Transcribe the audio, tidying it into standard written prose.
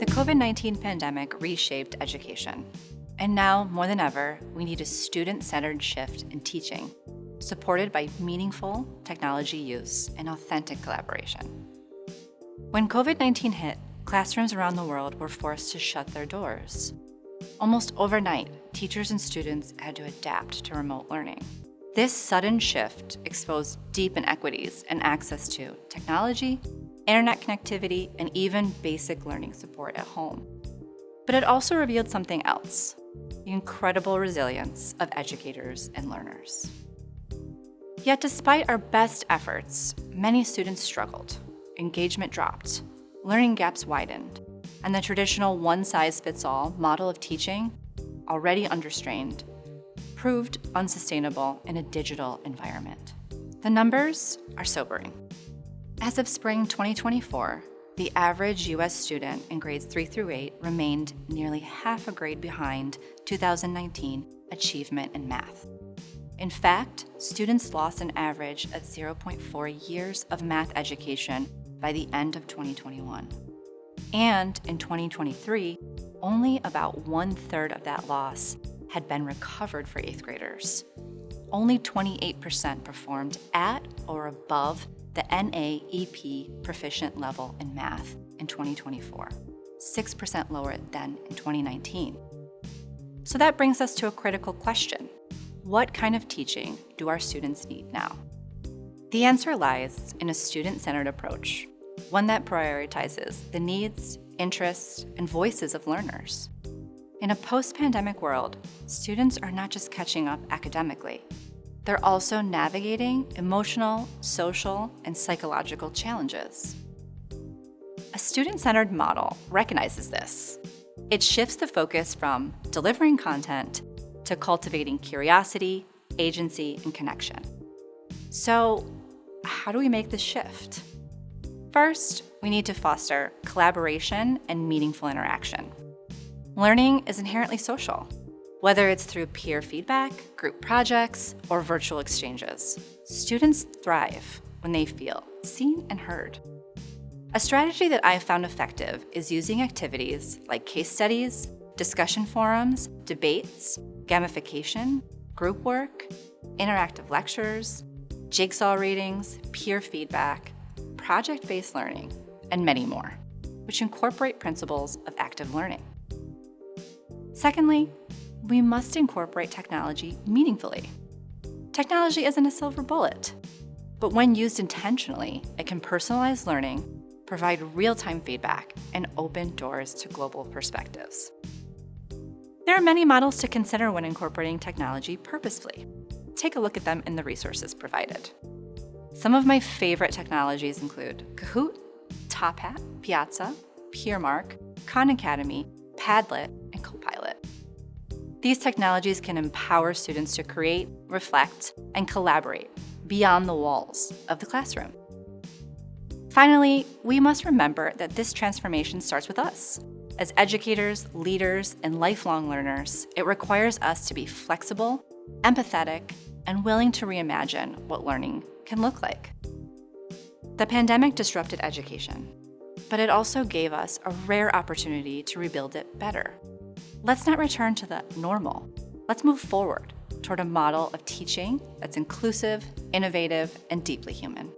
The COVID-19 pandemic reshaped education. And now, more than ever, we need a student-centered shift in teaching, supported by meaningful technology use and authentic collaboration. When COVID-19 hit, classrooms around the world were forced to shut their doors. Almost overnight, teachers and students had to adapt to remote learning. This sudden shift exposed deep inequities in access to technology, internet connectivity, and even basic learning support at home. But it also revealed something else: the incredible resilience of educators and learners. Yet despite our best efforts, many students struggled. Engagement dropped, learning gaps widened, and the traditional one-size-fits-all model of teaching, already understrained, proved unsustainable in a digital environment. The numbers are sobering. As of spring 2024, the average U.S. student in grades 3 through 8 remained nearly half a grade behind 2019 achievement in math. In fact, students lost an average of 0.4 years of math education by the end of 2021. And in 2023, only about 1/3 of that loss had been recovered for 8th graders. Only 28% performed at or above the NAEP proficient level in math in 2024, 6% lower than in 2019. So that brings us to a critical question. What kind of teaching do our students need now? The answer lies in a student-centered approach, one that prioritizes the needs, interests, and voices of learners. In a post-pandemic world, students are not just catching up academically, they're also navigating emotional, social, and psychological challenges. A student-centered model recognizes this. It shifts the focus from delivering content to cultivating curiosity, agency, and connection. So, how do we make this shift? First, we need to foster collaboration and meaningful interaction. Learning is inherently social, whether it's through peer feedback, group projects, or virtual exchanges. Students thrive when they feel seen and heard. A strategy that I've found effective is using activities like case studies, discussion forums, debates, gamification, group work, interactive lectures, jigsaw readings, peer feedback, project-based learning, and many more, which incorporate principles of active learning. Secondly, we must incorporate technology meaningfully. Technology isn't a silver bullet, but when used intentionally, it can personalize learning, provide real-time feedback, and open doors to global perspectives. There are many models to consider when incorporating technology purposefully. Take a look at them in the resources provided. Some of my favorite technologies include Kahoot, Top Hat, Piazza, Peermark, Khan Academy, Padlet, and Copilot. These technologies can empower students to create, reflect, and collaborate beyond the walls of the classroom. Finally, we must remember that this transformation starts with us. As educators, leaders, and lifelong learners, it requires us to be flexible, empathetic, and willing to reimagine what learning can look like. The pandemic disrupted education, but it also gave us a rare opportunity to rebuild it better. Let's not return to the normal. Let's move forward toward a model of teaching that's inclusive, innovative, and deeply human.